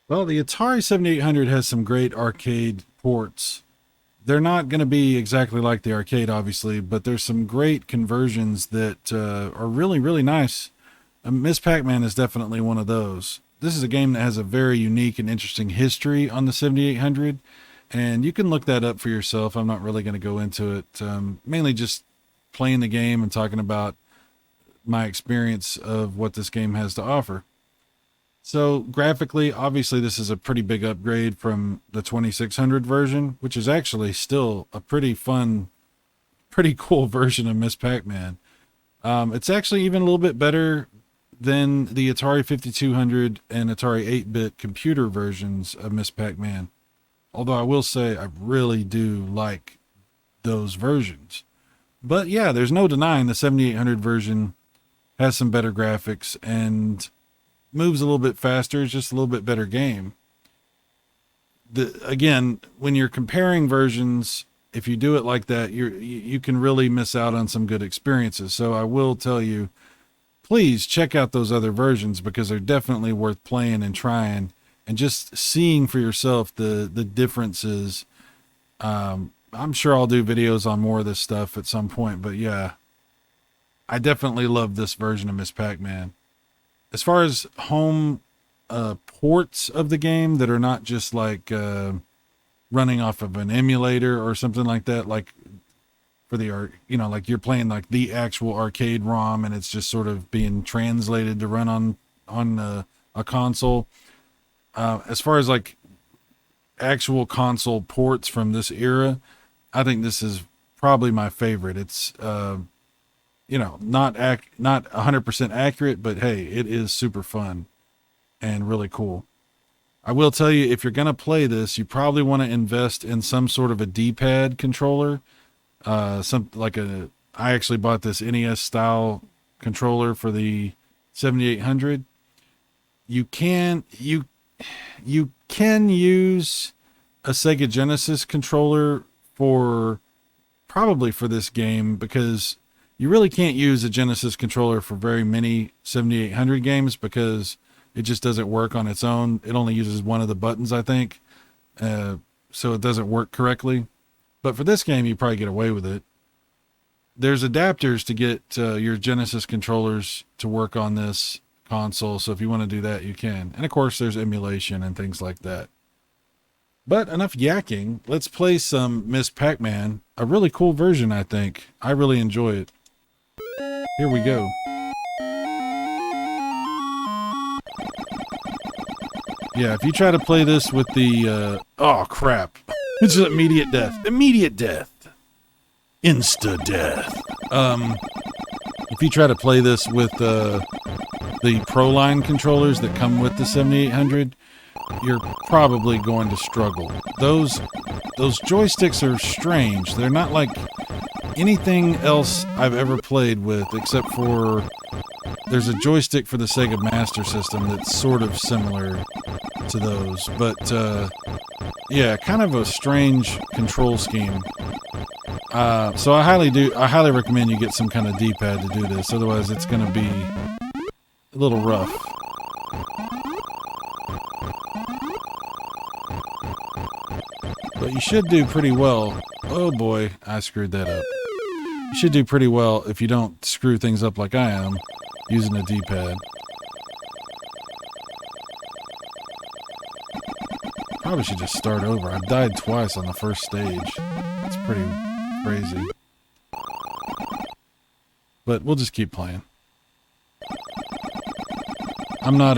Well, the Atari 7800 has some great arcade ports. They're not going to be exactly like the arcade, obviously, but there's some great conversions that are really, really nice. Miss Pac-Man is definitely one of those. This is a game that has a very unique and interesting history on the 7800, and you can look that up for yourself. I'm not really going to go into it. Mainly just playing the game and talking about my experience of what this game has to offer. So graphically, obviously, this is a pretty big upgrade from the 2600 version, which is actually still a pretty fun, pretty cool version of Miss Pac-Man. It's actually even a little bit better than the Atari 5200 and Atari 8-bit computer versions of Miss Pac-Man. Although I will say I really do like those versions. But yeah, there's no denying the 7800 version has some better graphics and moves a little bit faster. It's just a little bit better game. Again, when you're comparing versions, if you do it like that, you can really miss out on some good experiences. So I will tell you, please check out those other versions because they're definitely worth playing and trying and just seeing for yourself the differences. I'm sure I'll do videos on more of this stuff at some point, but yeah, I definitely love this version of Miss Pac-Man. As far as home ports of the game that are not just like running off of an emulator or something like that, like for the art, like you're playing like the actual arcade ROM and it's just sort of being translated to run on a console. As far as like actual console ports from this era, I think this is probably my favorite. It's not 100% accurate, but hey, it is super fun and really cool. I will tell you, if you're going to play this, you probably want to invest in some sort of a D-pad controller. I actually bought this NES style controller for the 7800. You can use a Sega Genesis controller for probably for this game because you really can't use a Genesis controller for very many 7800 games because it just doesn't work on its own. It only uses one of the buttons, I think. So it doesn't work correctly. But for this game, you probably get away with it. There's adapters to get your Genesis controllers to work on this console. So if you want to do that, you can. And of course, there's emulation and things like that. But enough yakking. Let's play some Miss Pac-Man. A really cool version, I think. I really enjoy it. Here we go. Yeah, if you try to play this with the, oh crap. It's just immediate death. Immediate death. Insta death. If you try to play this with, the Proline controllers that come with the 7800, you're probably going to struggle. Those joysticks are strange. They're not like anything else I've ever played with, except for there's a joystick for the Sega Master System that's sort of similar to those. But yeah, kind of a strange control scheme. So I highly recommend you get some kind of D-pad to do this. Otherwise, it's going to be a little rough. But you should do pretty well. Oh boy, I screwed that up. You should do pretty well if you don't screw things up like I am using a D-pad. Probably should just start over. I've died twice on the first stage. It's pretty crazy. But we'll just keep playing. I'm not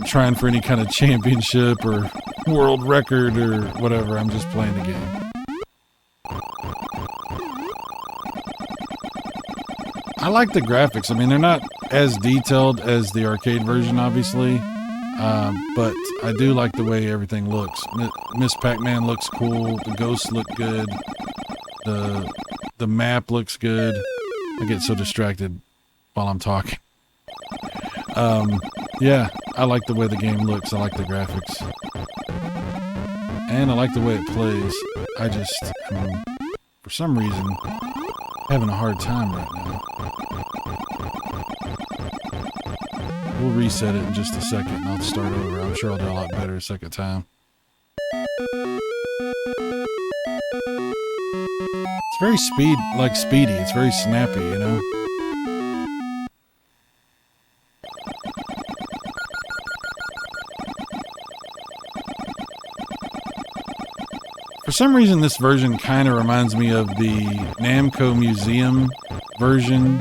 trying for any kind of championship or world record or whatever. I'm just playing the game. I like the graphics. I mean, they're not as detailed as the arcade version, obviously. But I do like the way everything looks. Miss Pac-Man looks cool. The ghosts look good. The map looks good. I get so distracted while I'm talking. Yeah, I like the way the game looks. I like the graphics. And I like the way it plays. I just, for some reason, having a hard time right now. We'll reset it in just a second and I'll start over. I'm sure I'll do a lot better a second time. It's very speedy. It's very snappy, you know? For some reason, this version kind of reminds me of the Namco Museum version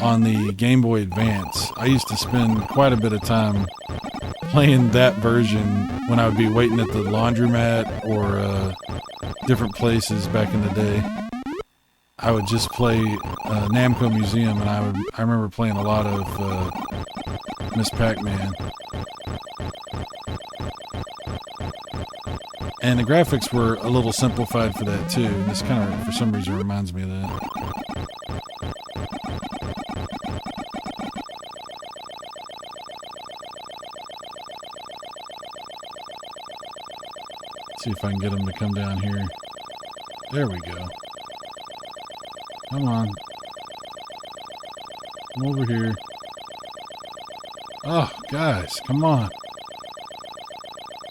on the Game Boy Advance. I used to spend quite a bit of time playing that version when I would be waiting at the laundromat or different places back in the day. I would just play Namco Museum, and I remember playing a lot of Miss Pac-Man. And the graphics were a little simplified for that too. And this kind of, for some reason, reminds me of that. Let's see if I can get them to come down here. There we go. Come on. Come over here. Oh, guys, come on.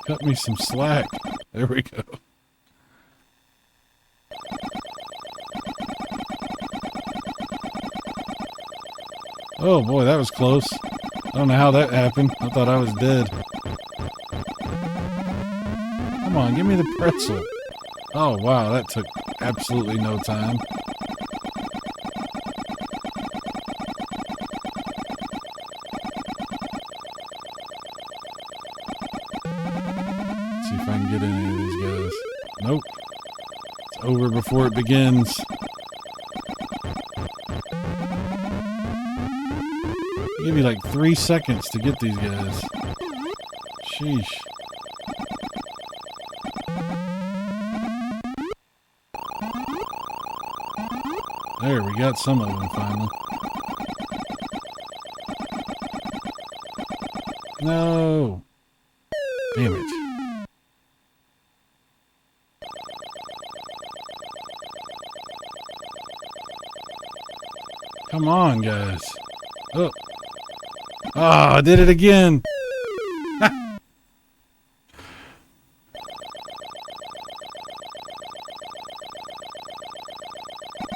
Cut me some slack. There we go. Oh boy, that was close. I don't know how that happened. I thought I was dead. Come on, give me the pretzel. Oh wow, that took absolutely no time. See if I can get any of these guys. Nope. It's over before it begins. I'll give you like 3 seconds to get these guys. Sheesh. There, we got some of them finally. No. Damn it. Come on, guys. Oh. Ah, I did it again.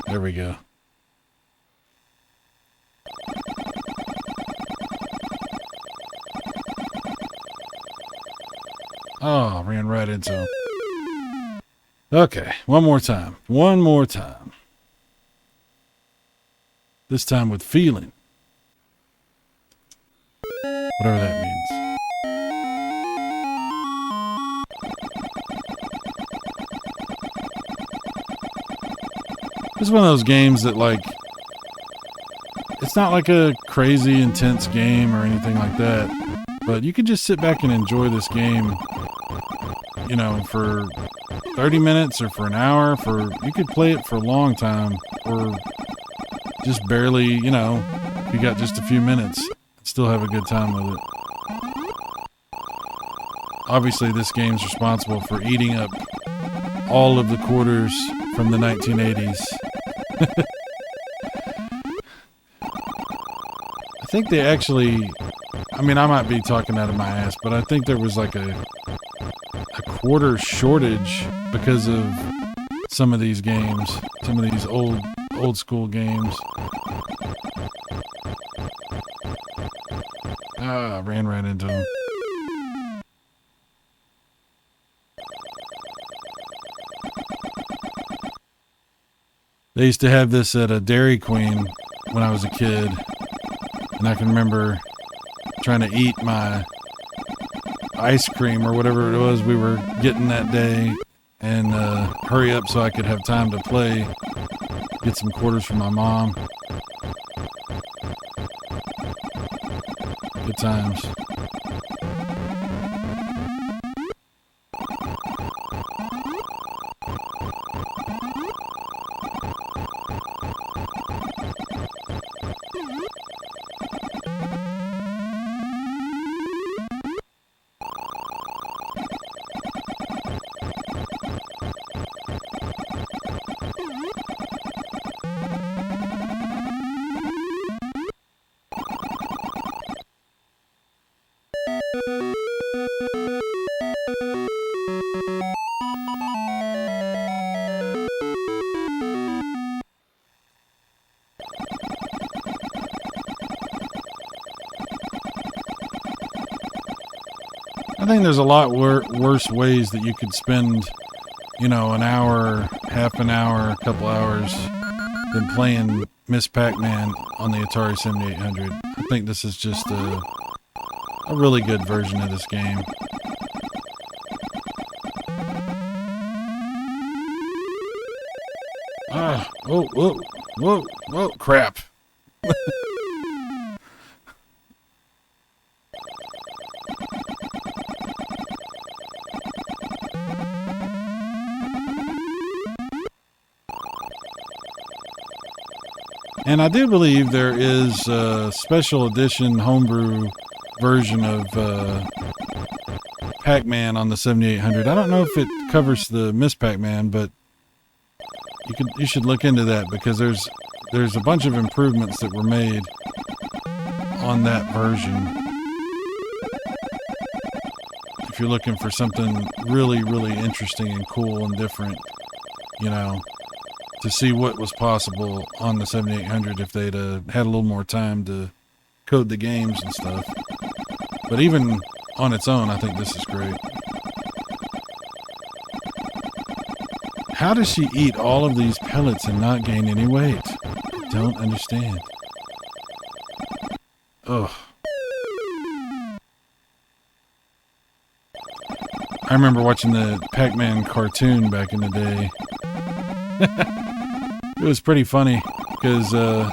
There we go. Oh, ran right into him. Okay, one more time. One more time. This time with feeling. Whatever that means. It's one of those games that, like, it's not like a crazy intense game or anything like that, but you can just sit back and enjoy this game, you know, for 30 minutes or for an hour. You could play it for a long time, or just barely, you know, if you got just a few minutes, still have a good time with it. Obviously, this game's responsible for eating up all of the quarters from the 1980s. I think they actually, I mean, I might be talking out of my ass, but I think there was like a quarter shortage because of some of these games, some of these old school games. Ah, I ran right into him. They used to have this at a Dairy Queen when I was a kid, and I can remember trying to eat my ice cream or whatever it was we were getting that day and hurry up so I could have time to play, get some quarters from my mom. Good times. I think there's a lot worse ways that you could spend, you know, an hour, half an hour, a couple hours than playing Miss Pac-Man on the Atari 7800. I think this is just a really good version of this game. Ah, whoa, crap. And I do believe there is a special edition homebrew version of Pac-Man on the 7800. I don't know if it covers the Miss Pac-Man, but you should look into that, because there's a bunch of improvements that were made on that version. If you're looking for something really, really interesting and cool and different, you know, to see what was possible on the 7800 if they'd had a little more time to code the games and stuff. But even on its own, I think this is great. How does she eat all of these pellets and not gain any weight? I don't understand. Ugh. I remember watching the Pac-Man cartoon back in the day. It was pretty funny because, you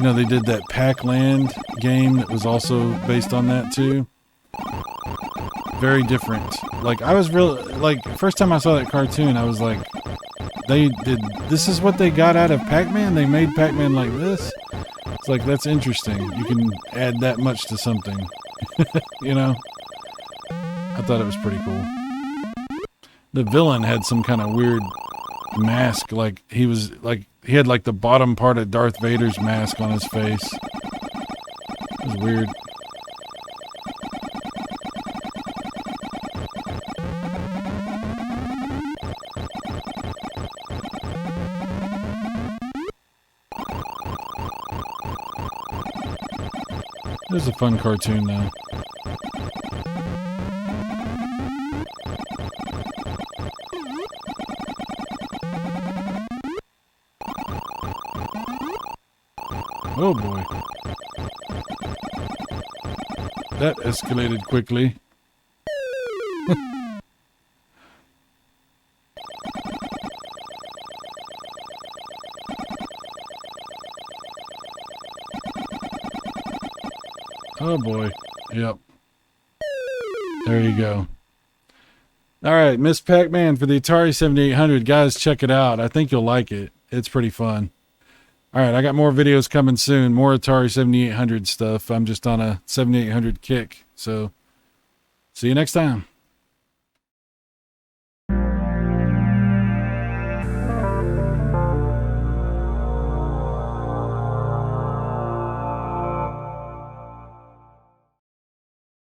know, they did that Pac-Land game that was also based on that too. Very different. Like, I was first time I saw that cartoon, I was like, this is what they got out of Pac-Man? They made Pac-Man like this? It's like, that's interesting. You can add that much to something, you know? I thought it was pretty cool. The villain had some kind of weird mask, like he had like the bottom part of Darth Vader's mask on his face. It was weird. It was a fun cartoon though. Oh boy. That escalated quickly. Oh boy. Yep. There you go. All right, Miss Pac-Man for the Atari 7800. Guys, check it out. I think you'll like it. It's pretty fun. All right, I got more videos coming soon. More Atari 7800 stuff. I'm just on a 7800 kick. So, see you next time.